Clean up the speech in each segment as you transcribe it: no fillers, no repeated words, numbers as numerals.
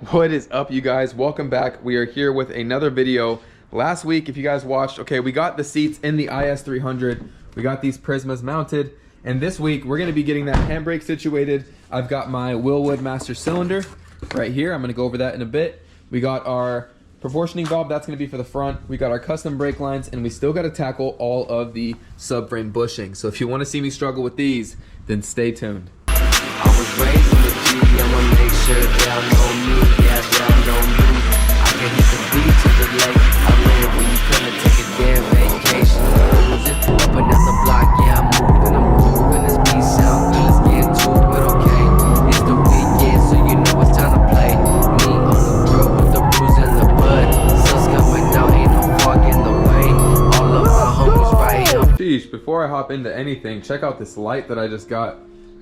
What is up, you guys? Welcome back. We are here with another video. Last week, if you guys watched, okay, we got the seats in the IS300. We got these Prismas mounted. And this week, we're gonna be getting that handbrake situated. I've got my Willwood master cylinder right here. I'm gonna go over that in a bit. We got our proportioning valve, that's gonna be for the front. We got our custom brake lines, and we still gotta tackle all of the subframe bushing. So if you wanna see me struggle with these, then stay tuned. I was raised in the G, I'ma make sure y'all know me, yeah, y'all know me. I can hit the beach to the lake, I live when you couldn't take a damn vacation. Cruising up and down the block, yeah, I'm moving, I'm grooving, this beat sound good, let's get to it, okay? It's the weekend, so you know it's time to play. Me on the grill with the bruise and the bud. Sun's coming out, ain't no fog in the way. All of my homies right here. Sheesh, before I hop into anything, check out this light that I just got.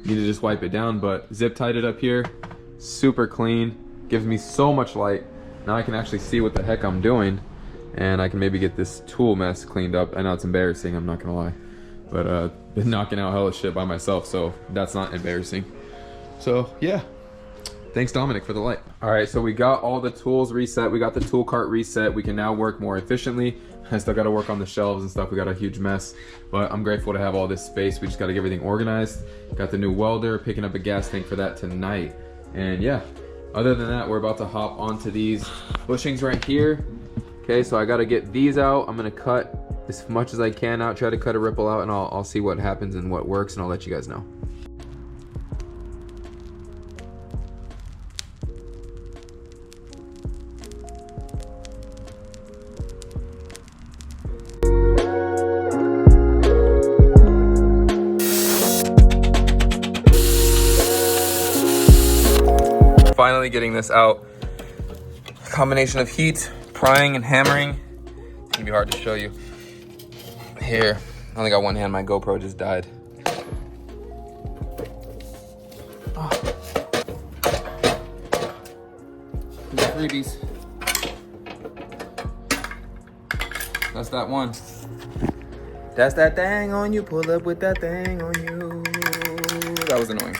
Need to just wipe it down, but zip tied it up here. Super clean, gives me so much light. Now I can actually see what the heck I'm doing, and I can maybe get this tool mess cleaned up. I know it's embarrassing, I'm not gonna lie, but been knocking out hella shit by myself, so that's not embarrassing. So yeah, thanks Dominic for the light. All right, so we got all the tools reset. We got the tool cart reset. We can now work more efficiently. I still got to work on the shelves and stuff. We got a huge mess, but I'm grateful to have all this space. We just got to get everything organized. Got the new welder, picking up a gas tank for that tonight. And yeah, other than that, we're about to hop onto these bushings right here. Okay, so I got to get these out. I'm going to cut as much as I can out, try to cut a ripple out, and I'll see what happens and what works, and I'll let you guys know. Finally getting this out. Combination of heat, prying, and hammering. It's gonna be hard to show you. Here, I only got one hand, my GoPro just died. Oh. Freebies. That's that one. That's that thing on you, pull up with that thing on you. That was annoying.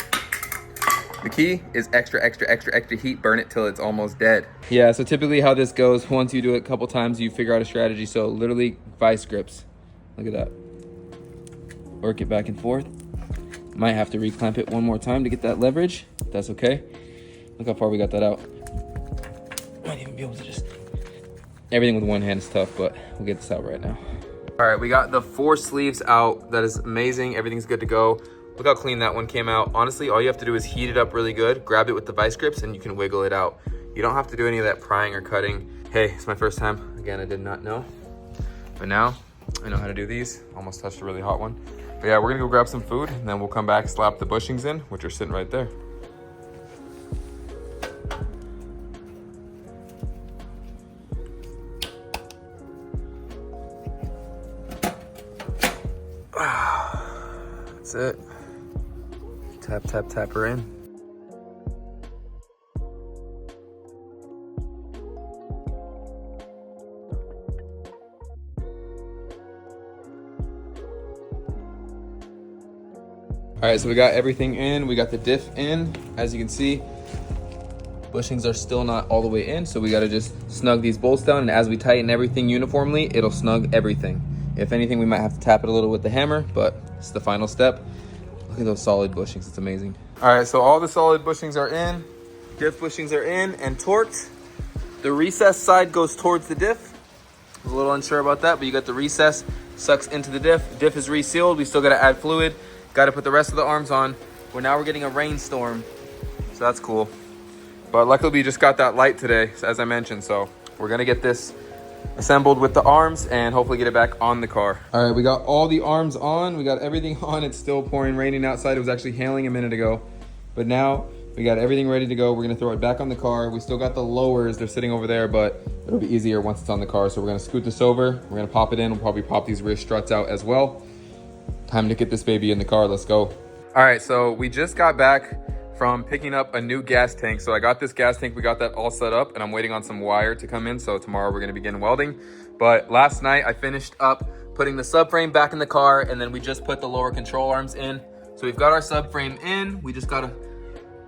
The key is extra heat, burn it till it's almost dead. Yeah, so typically how this goes, once you do it a couple times, you figure out a strategy. So literally vice grips. Look at that. Work it back and forth. Might have to reclamp it one more time to get that leverage. That's okay. Look how far we got that out. Might even be able to just... Everything with one hand is tough, but we'll get this out right now. All right, we got the 4 sleeves out. That is amazing. Everything's good to go. Look how clean that one came out. Honestly, all you have to do is heat it up really good, grab it with the vice grips, and you can wiggle it out. You don't have to do any of that prying or cutting. Hey, it's my first time. Again, I did not know. But now, I know how to do these. Almost touched a really hot one. But yeah, we're gonna go grab some food, and then we'll come back, slap the bushings in, which are sitting right there. That's it. Tap, tap, tap her in. All right, so we got everything in. We got the diff in. As you can see, bushings are still not all the way in, so we gotta just snug these bolts down, and as we tighten everything uniformly, it'll snug everything. If anything, we might have to tap it a little with the hammer, but it's the final step. Look at those solid bushings, it's amazing. All right, so all the solid bushings are in, diff bushings are in and torqued. The recess side goes towards the diff. I was a little unsure about that, but you got the recess, sucks into the diff. Diff is resealed, we still gotta add fluid. Gotta put the rest of the arms on. We're getting a rainstorm, so that's cool. But luckily we just got that light today, as I mentioned, so we're gonna get this assembled with the arms and hopefully get it back on the car. All right, we got all the arms on. We got everything on. It's still pouring, raining outside. It was actually hailing a minute ago. But now we got everything ready to go. We're gonna throw it back on the car. We still got the lowers. They're sitting over there, but it'll be easier once it's on the car. So we're gonna scoot this over. We're gonna pop it in. We'll probably pop these rear struts out as well. Time to get this baby in the car. Let's go. All right, so we just got back from picking up a new gas tank. So I got this gas tank, we got that all set up, and I'm waiting on some wire to come in. So tomorrow we're gonna begin welding. But last night I finished up putting the subframe back in the car, and then we just put the lower control arms in. So we've got our subframe in. We just gotta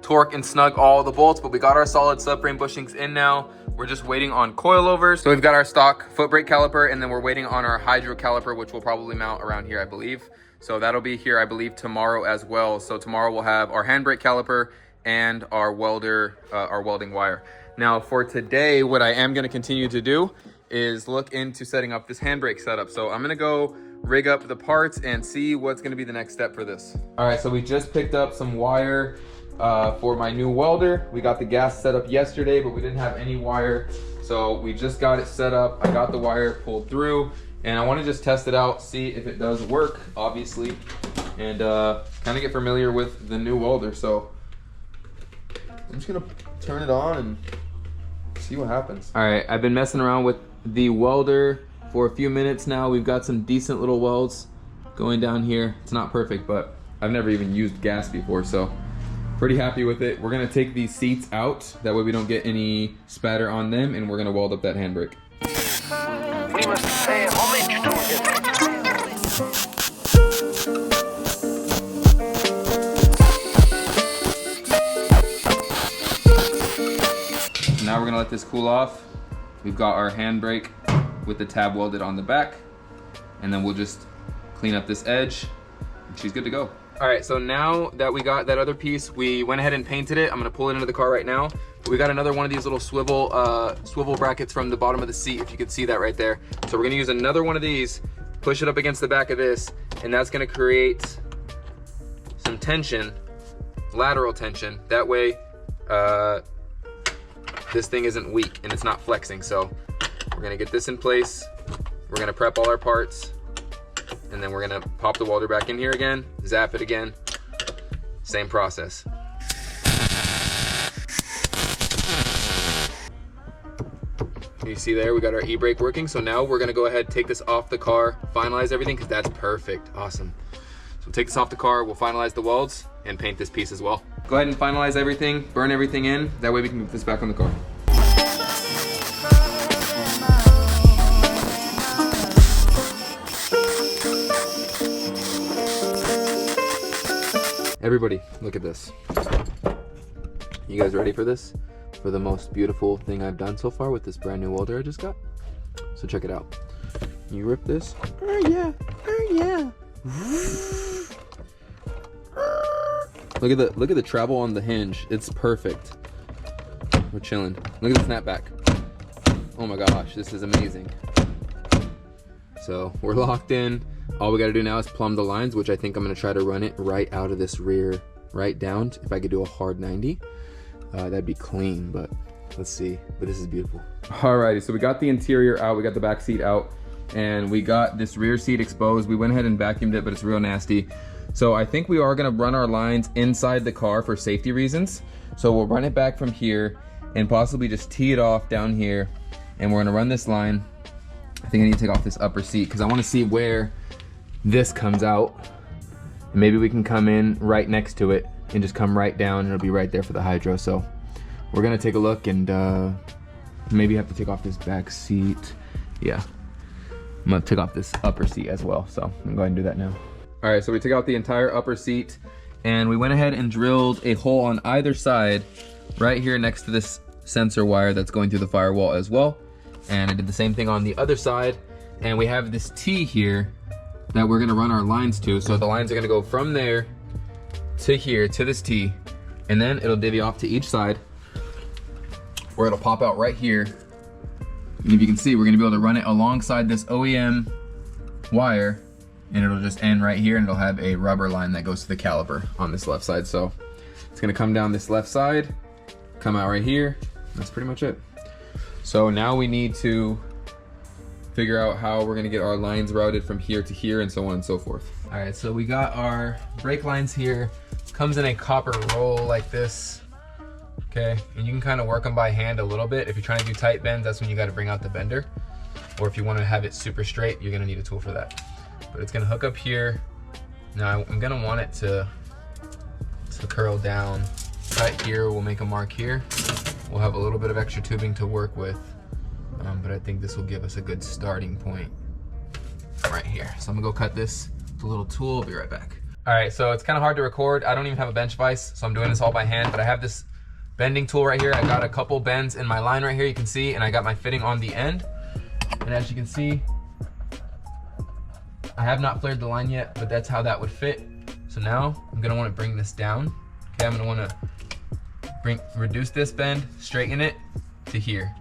torque and snug all the bolts, but we got our solid subframe bushings in now. We're just waiting on coilovers. So we've got our stock foot brake caliper, and then we're waiting on our hydro caliper, which will probably mount around here, I believe. So that'll be here, I believe, tomorrow as well. So tomorrow we'll have our handbrake caliper and our welding wire. Now for today, what I am gonna continue to do is look into setting up this handbrake setup. So I'm gonna go rig up the parts and see what's gonna be the next step for this. All right, so we just picked up some wire for my new welder. We got the gas set up yesterday, but we didn't have any wire. So we just got it set up. I got the wire pulled through, and I wanna just test it out, see if it does work, obviously, and kind of get familiar with the new welder. So I'm just gonna turn it on and see what happens. All right, I've been messing around with the welder for a few minutes now. We've got some decent little welds going down here. It's not perfect, but I've never even used gas before, so pretty happy with it. We're gonna take these seats out, that way we don't get any spatter on them, and we're gonna weld up that handbrake. We must pay homage to him. Now we're gonna let this cool off. We've got our handbrake with the tab welded on the back, and then we'll just clean up this edge, and she's good to go. All right, so now that we got that other piece, we went ahead and painted it. I'm gonna pull it into the car right now. We got another one of these little swivel brackets from the bottom of the seat, if you can see that right there. So we're gonna use another one of these, push it up against the back of this, and that's gonna create some tension, lateral tension. That way, this thing isn't weak and it's not flexing. So we're gonna get this in place. We're gonna prep all our parts, and then we're gonna pop the welder back in here again, zap it again, same process. You see there, we got our e-brake working. So now we're gonna go ahead, take this off the car, finalize everything, because that's perfect, awesome. So we'll take this off the car, we'll finalize the welds, and paint this piece as well. Go ahead and finalize everything, burn everything in, that way we can move this back on the car. Everybody, look at this. You guys ready for this? For the most beautiful thing I've done so far with this brand new welder I just got? So check it out. You rip this. Oh yeah, oh yeah. Look at the travel on the hinge. It's perfect. We're chilling. Look at the snapback. Oh my gosh, this is amazing. So we're locked in. All we gotta do now is plumb the lines, which I think I'm gonna try to run it right out of this rear, right down. If I could do a hard 90, that'd be clean, but let's see. But this is beautiful. Alrighty, so we got the interior out, we got the back seat out, and we got this rear seat exposed. We went ahead and vacuumed it, but it's real nasty. So I think we are gonna run our lines inside the car for safety reasons. So we'll run it back from here and possibly just tee it off down here, and we're gonna run this line. I think I need to take off this upper seat because I wanna see where this comes out. Maybe we can come in right next to it and just come right down, and it'll be right there for the hydro. So we're gonna take a look, and maybe have to take off this back seat. Yeah, I'm gonna take off this upper seat as well. So I'm gonna go ahead and do that now. All right, so we took out the entire upper seat, and we went ahead and drilled a hole on either side right here next to this sensor wire that's going through the firewall as well. And I did the same thing on the other side, and we have this T here that we're gonna run our lines to. So the lines are gonna go from there to here, to this T, and then it'll divvy off to each side, where it'll pop out right here. And if you can see, we're gonna be able to run it alongside this OEM wire, and it'll just end right here, and it'll have a rubber line that goes to the caliper on this left side. So it's gonna come down this left side, come out right here. That's pretty much it. So now we need to figure out how we're gonna get our lines routed from here to here, and so on and so forth. All right, so we got our brake lines here. Comes in a copper roll like this, okay? And you can kind of work them by hand a little bit. If you're trying to do tight bends, that's when you gotta bring out the bender. Or if you wanna have it super straight, you're gonna need a tool for that. But it's gonna hook up here. Now I'm gonna want it to curl down. Cut here, we'll make a mark here. We'll have a little bit of extra tubing to work with, but I think this will give us a good starting point right here. So I'm gonna go cut this with a little tool, I'll be right back. All right, so it's kind of hard to record. I don't even have a bench vise, so I'm doing this all by hand, but I have this bending tool right here. I got a couple bends in my line right here, you can see, and I got my fitting on the end. And as you can see, I have not flared the line yet, but that's how that would fit. So now I'm gonna wanna bring this down. Okay, I'm gonna wanna reduce this bend, straighten it to here.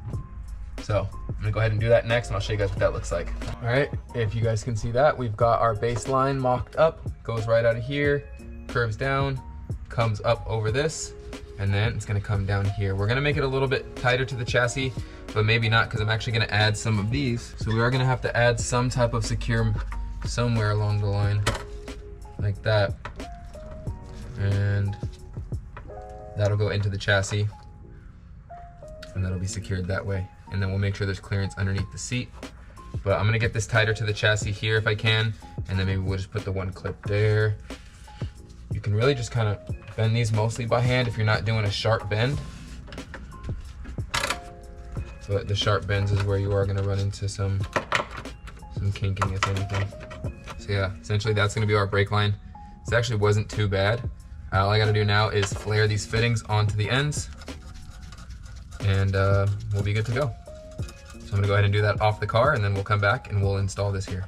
So I'm gonna go ahead and do that next, and I'll show you guys what that looks like. All right, if you guys can see that, we've got our baseline mocked up, goes right out of here, curves down, comes up over this, and then it's gonna come down here. We're gonna make it a little bit tighter to the chassis, but maybe not, because I'm actually gonna add some of these. So we are gonna have to add some type of secure somewhere along the line, like that. And that'll go into the chassis, and that'll be secured that way. And then we'll make sure there's clearance underneath the seat. But I'm gonna get this tighter to the chassis here if I can, and then maybe we'll just put the one clip there. You can really just kind of bend these mostly by hand if you're not doing a sharp bend. But the sharp bends is where you are gonna run into some kinking, if anything. So yeah, essentially that's gonna be our brake line. This actually wasn't too bad. All I gotta do now is flare these fittings onto the ends, and we'll be good to go. So I'm gonna go ahead and do that off the car, and then we'll come back and we'll install this here.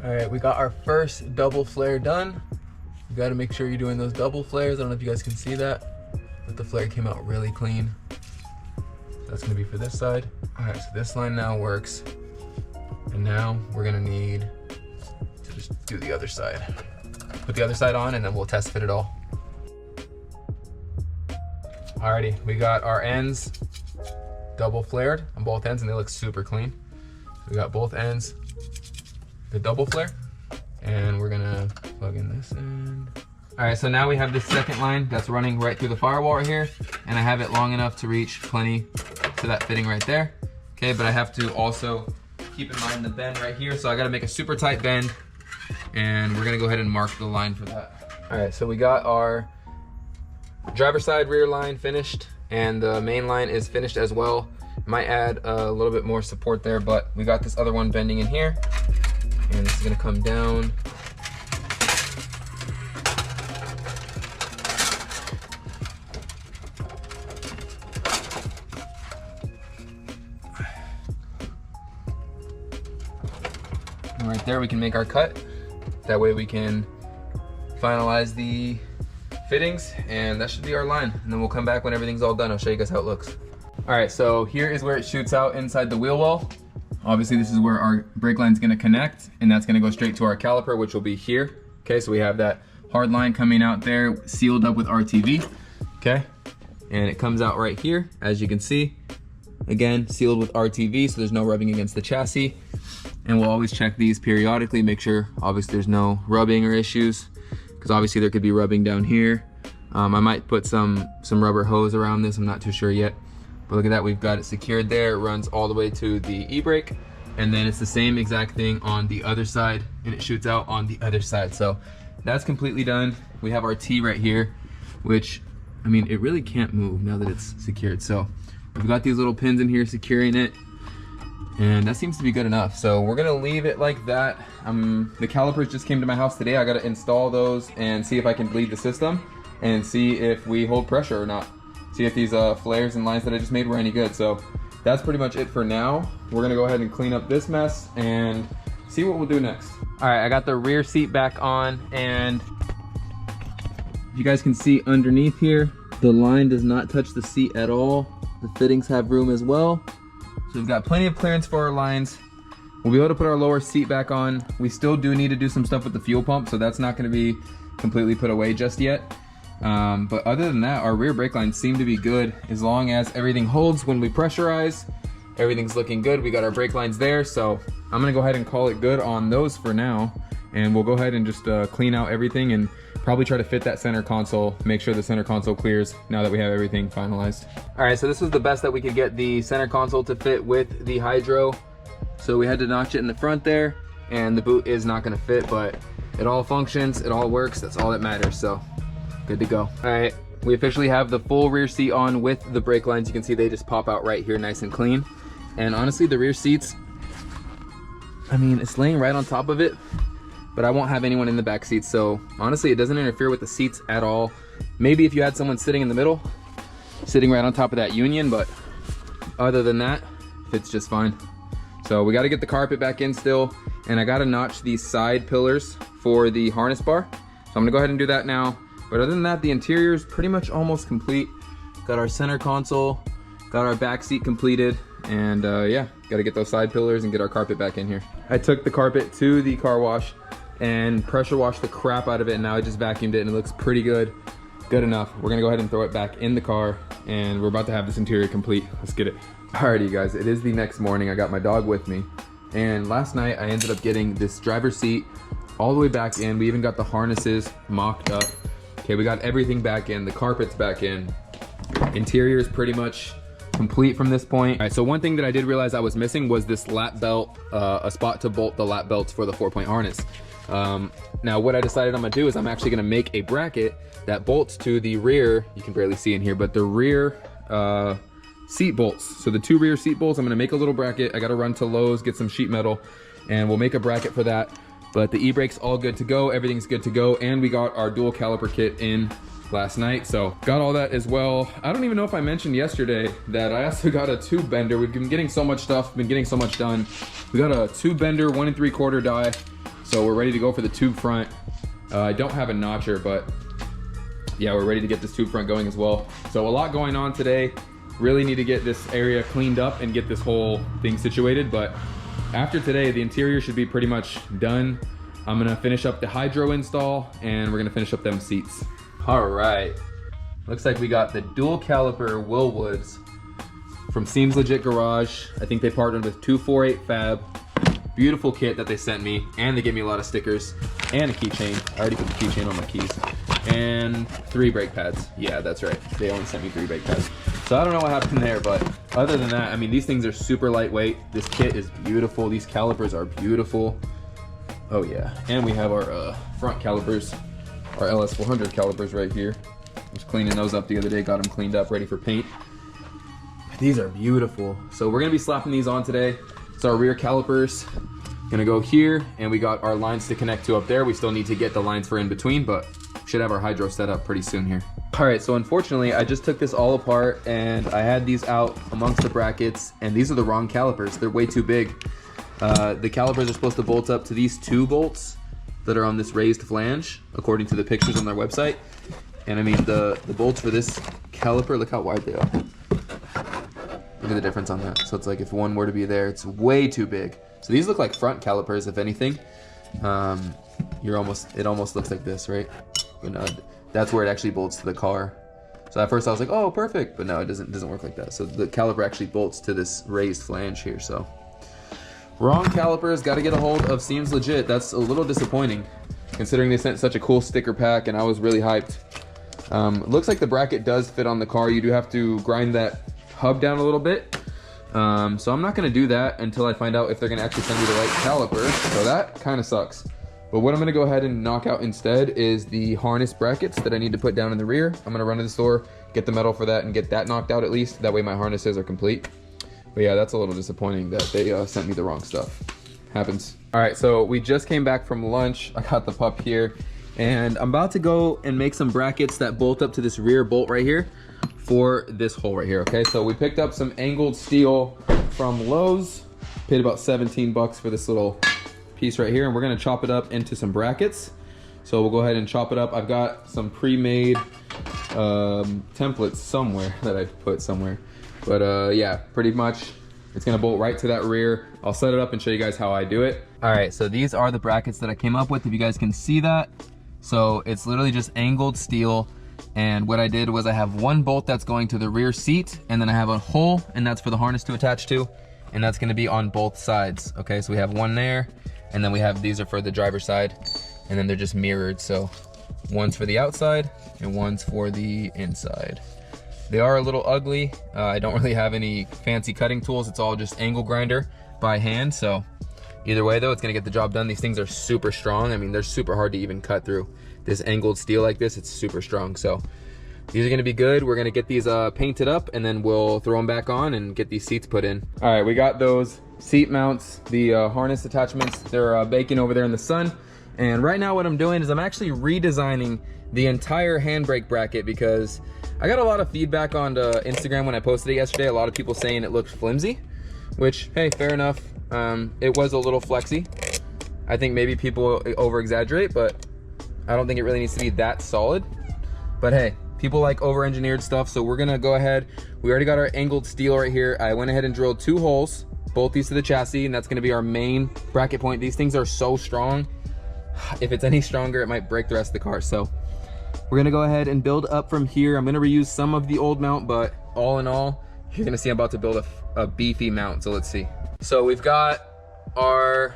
All right, we got our first double flare done. You gotta make sure you're doing those double flares. I don't know if you guys can see that, but the flare came out really clean. That's gonna be for this side. All right, so this line now works. And now we're gonna need to just do the other side. Put the other side on, and then we'll test fit it all. Alrighty, we got our ends double flared on both ends, and they look super clean. So we got both ends, the double flare, and we're gonna plug in this end. All right, so now we have this second line that's running right through the firewall right here, and I have it long enough to reach plenty to that fitting right there. Okay, but I have to also keep in mind the bend right here, so I gotta make a super tight bend, and we're gonna go ahead and mark the line for that. All right, so we got our driver's side rear line finished, and the main line is finished as well. Might add a little bit more support there, but we got this other one bending in here, and this is gonna come down. And right there we can make our cut. That way we can finalize the fittings, and that should be our line. And then we'll come back when everything's all done. I'll show you guys how it looks. All right, so here is where it shoots out inside the wheel well. Obviously this is where our brake line's gonna connect, and that's gonna go straight to our caliper, which will be here. Okay, so we have that hard line coming out there, sealed up with RTV, okay? And it comes out right here, as you can see. Again, sealed with RTV, so there's no rubbing against the chassis. And we'll always check these periodically, make sure obviously there's no rubbing or issues, because obviously there could be rubbing down here. I might put some rubber hose around this, I'm not too sure yet. But look at that, we've got it secured there. It runs all the way to the e-brake, and then it's the same exact thing on the other side, and it shoots out on the other side. So that's completely done. We have our T right here, which, I mean, it really can't move now that it's secured. So we've got these little pins in here securing it, and that seems to be good enough. So we're gonna leave it like that. The calipers just came to my house today. I gotta install those and see if I can bleed the system and see if we hold pressure or not. See if these flares and lines that I just made were any good. So that's pretty much it for now. We're gonna go ahead and clean up this mess and see what we'll do next. All right, I got the rear seat back on, and you guys can see underneath here, the line does not touch the seat at all. The fittings have room as well. So we've got plenty of clearance for our lines. We'll be able to put our lower seat back on. We still do need to do some stuff with the fuel pump, so that's not gonna be completely put away just yet. But other than that, our rear brake lines seem to be good as long as everything holds when we pressurize. Everything's looking good. We got our brake lines there, so I'm gonna go ahead and call it good on those for now. And we'll go ahead and just clean out everything and probably try to fit that center console, make sure the center console clears now that we have everything finalized. All right, so this was the best that we could get the center console to fit with the hydro. So we had to notch it in the front there, and the boot is not gonna fit, but it all functions, it all works, that's all that matters, so good to go. All right, we officially have the full rear seat on with the brake lines. You can see they just pop out right here nice and clean. And honestly, the rear seats, I mean, it's laying right on top of it. but I won't have anyone in the back seat. So honestly, it doesn't interfere with the seats at all. Maybe if you had someone sitting in the middle, sitting right on top of that union, but other than that, fits just fine. So we got to get the carpet back in still, and I got to notch these side pillars for the harness bar. So I'm gonna go ahead and do that now. But other than that, the interior is pretty much almost complete. Got our center console, got our back seat completed, and yeah, got to get those side pillars and get our carpet back in here. I took the carpet to the car wash and pressure washed the crap out of it, and now I just vacuumed it and it looks pretty good. Good enough. We're gonna go ahead and throw it back in the car, and we're about to have this interior complete. Let's get it. Alrighty, you guys, it is the next morning. I got my dog with me, and last night I ended up getting this driver's seat all the way back in. We even got the harnesses mocked up. Okay, we got everything back in. The carpet's back in. Interior is pretty much complete from this point. All right, so one thing that I did realize I was missing was this lap belt, a spot to bolt the lap belts for the 4-point harness. Now what I decided I'm gonna do is I'm actually gonna make a bracket that bolts to the rear. You can barely see in here, but the rear seat bolts. So the 2 rear seat bolts, I'm gonna make a little bracket. I gotta run to Lowe's, get some sheet metal, and we'll make a bracket for that. But the e-brake's all good to go, everything's good to go, and we got our dual caliper kit in last night, so got all that as well. I don't even know if I mentioned yesterday that I also got a tube bender. We've been getting so much stuff, been getting so much done. We got a tube bender, 1 3/4 die, so we're ready to go for the tube front. I don't have a notcher, but yeah, we're ready to get this tube front going as well. So a lot going on today. Really need to get this area cleaned up and get this whole thing situated, but after today, the interior should be pretty much done. I'm gonna finish up the hydro install, and we're gonna finish up them seats. All right, looks like we got the dual caliper Willwoods from Seems Legit Garage. I think they partnered with 248 Fab. Beautiful kit that they sent me, and they gave me a lot of stickers and a keychain. I already put the keychain on my keys. And 3 brake pads. Yeah, that's right. They only sent me 3 brake pads. So I don't know what happened there, but other than that, I mean, these things are super lightweight. This kit is beautiful. These calipers are beautiful. Oh yeah, and we have our front calipers. Our LS400 calipers right here. I was cleaning those up the other day, got them cleaned up, ready for paint. These are beautiful. So we're gonna be slapping these on today. It's our rear calipers. Gonna go here, and we got our lines to connect to up there. We still need to get the lines for in between, but should have our hydro set up pretty soon here. All right, so unfortunately, I just took this all apart, and I had these out amongst the brackets, and these are the wrong calipers. They're way too big. The calipers are supposed to bolt up to these 2 bolts that are on this raised flange, according to the pictures on their website. And I mean, the bolts for this caliper, look how wide they are. Look at the difference on that. So it's like if one were to be there, it's way too big. So these look like front calipers, if anything. It almost looks like this, right? But no, that's where it actually bolts to the car. So at first I was like, oh, perfect. But no, it doesn't work like that. So the caliper actually bolts to this raised flange here, so. Wrong calipers, gotta get a hold of Seems Legit. That's a little disappointing, considering they sent such a cool sticker pack and I was really hyped. Looks like the bracket does fit on the car. You do have to grind that hub down a little bit. So I'm not gonna do that until I find out if they're gonna actually send me the right caliper. So that kind of sucks. But what I'm gonna go ahead and knock out instead is the harness brackets that I need to put down in the rear. I'm gonna run to the store, get the metal for that, and get that knocked out at least. That way my harnesses are complete. But yeah, that's a little disappointing that they sent me the wrong stuff. Happens. All right, so we just came back from lunch. I got the pup here, and I'm about to go and make some brackets that bolt up to this rear bolt right here for this hole right here, okay? So we picked up some angled steel from Lowe's, paid about 17 bucks for this little piece right here, and we're gonna chop it up into some brackets. So we'll go ahead and chop it up. I've got some pre-made templates somewhere that I put somewhere. But yeah, pretty much it's gonna bolt right to that rear. I'll set it up and show you guys how I do it. All right, so these are the brackets that I came up with, if you guys can see that. So it's literally just angled steel. And what I did was I have 1 bolt that's going to the rear seat, and then I have a hole, and that's for the harness to attach to. And that's gonna be on both sides. Okay, so we have 1 there, and then we have, these are for the driver's side, and then they're just mirrored. So one's for the outside and one's for the inside. They are a little ugly. I don't really have any fancy cutting tools. It's all just angle grinder by hand. So either way though, it's gonna get the job done. These things are super strong. I mean, they're super hard to even cut through. This angled steel like this, it's super strong. So these are gonna be good. We're gonna get these painted up, and then we'll throw them back on and get these seats put in. All right, we got those seat mounts, the harness attachments. They're baking over there in the sun. And right now what I'm doing is I'm actually redesigning the entire handbrake bracket because I got a lot of feedback on Instagram when I posted it yesterday. A lot of people saying it looks flimsy, which, hey, fair enough. It was a little flexy. I think maybe people over exaggerate, but I don't think it really needs to be that solid. But hey, people like over-engineered stuff, so we're gonna go ahead. We already got our angled steel right here. I went ahead and drilled 2 holes, both these to the chassis, and that's gonna be our main bracket point. These things are so strong. If it's any stronger, it might break the rest of the car. So we're gonna go ahead and build up from here. I'm gonna reuse some of the old mount, but all in all, you're gonna see I'm about to build a beefy mount, so let's see. So we've got our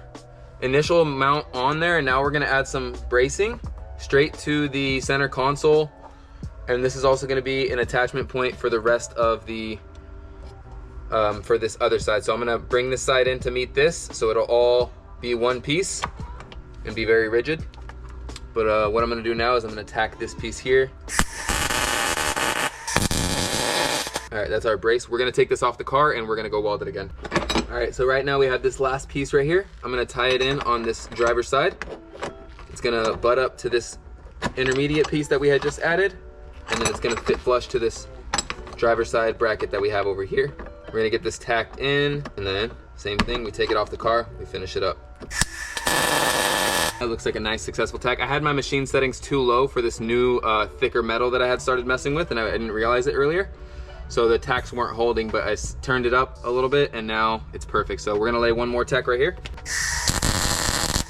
initial mount on there, and now we're gonna add some bracing straight to the center console. And this is also gonna be an attachment point for the rest of the, for this other side. So I'm gonna bring this side in to meet this, so it'll all be one piece and be very rigid. But what I'm gonna do now is I'm gonna tack this piece here. All right, that's our brace. We're gonna take this off the car and we're gonna go weld it again. All right, so right now we have this last piece right here. I'm gonna tie it in on this driver's side. It's gonna butt up to this intermediate piece that we had just added, and then it's gonna fit flush to this driver's side bracket that we have over here. We're gonna get this tacked in, and then same thing, we take it off the car, we finish it up. That looks like a nice successful tack. I had my machine settings too low for this new thicker metal that I had started messing with, and I didn't realize it earlier. So the tacks weren't holding, but I turned it up a little bit and now it's perfect. So we're gonna lay one more tack right here.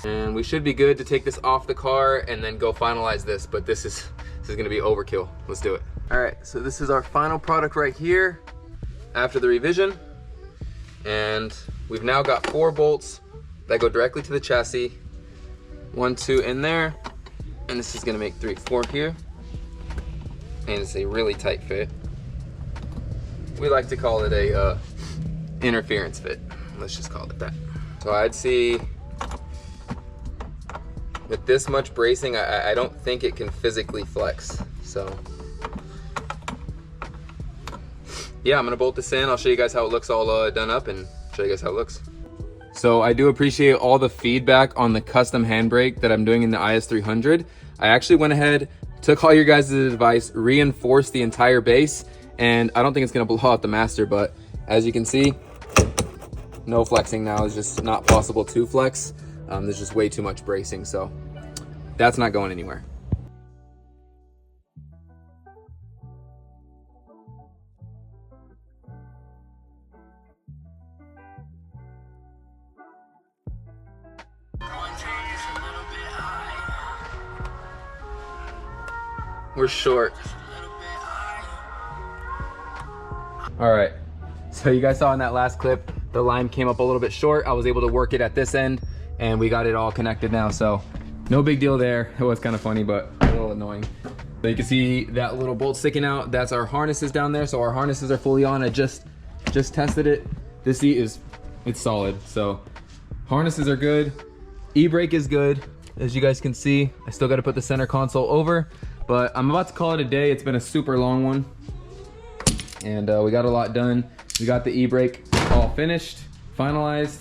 And we should be good to take this off the car and then go finalize this, but this is gonna be overkill. Let's do it. All right, so this is our final product right here after the revision. And we've now got 4 bolts that go directly to the chassis. 1, 2 in there. And this is gonna make 3, 4 here. And it's a really tight fit. We like to call it a interference fit. Let's just call it that. So I'd see with this much bracing, I don't think it can physically flex. So yeah, I'm gonna bolt this in. I'll show you guys how it looks all done up and show you guys how it looks. So I do appreciate all the feedback on the custom handbrake that I'm doing in the IS300. I actually went ahead, took all your guys' advice, reinforced the entire base, and I don't think it's gonna blow out the master, but as you can see, no flexing now. It's just not possible to flex. There's just way too much bracing, so that's not going anywhere. We're short. All right, so you guys saw in that last clip, the line came up a little bit short. I was able to work it at this end and we got it all connected now. So no big deal there. It was kind of funny, but a little annoying. So you can see that little bolt sticking out. That's our harnesses down there. So our harnesses are fully on. I just tested it. This seat it's solid. So harnesses are good. E-brake is good. As you guys can see, I still got to put the center console over, but I'm about to call it a day. It's been a super long one. And we got a lot done. We got the e-brake all finished, finalized,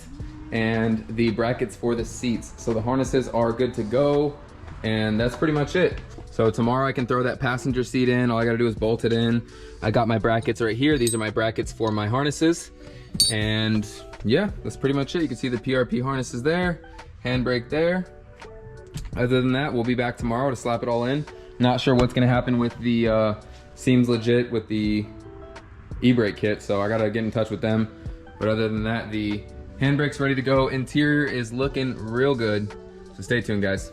and the brackets for the seats. So the harnesses are good to go, and that's pretty much it. So tomorrow I can throw that passenger seat in. All I gotta do is bolt it in. I got my brackets right here. These are my brackets for my harnesses. And yeah, that's pretty much it. You can see the PRP harnesses there, handbrake there. Other than that, we'll be back tomorrow to slap it all in. Not sure what's gonna happen with the seems legit with the e-brake kit, so I gotta get in touch with them. But other than that, the handbrake's ready to go. Interior is looking real good, so stay tuned, guys.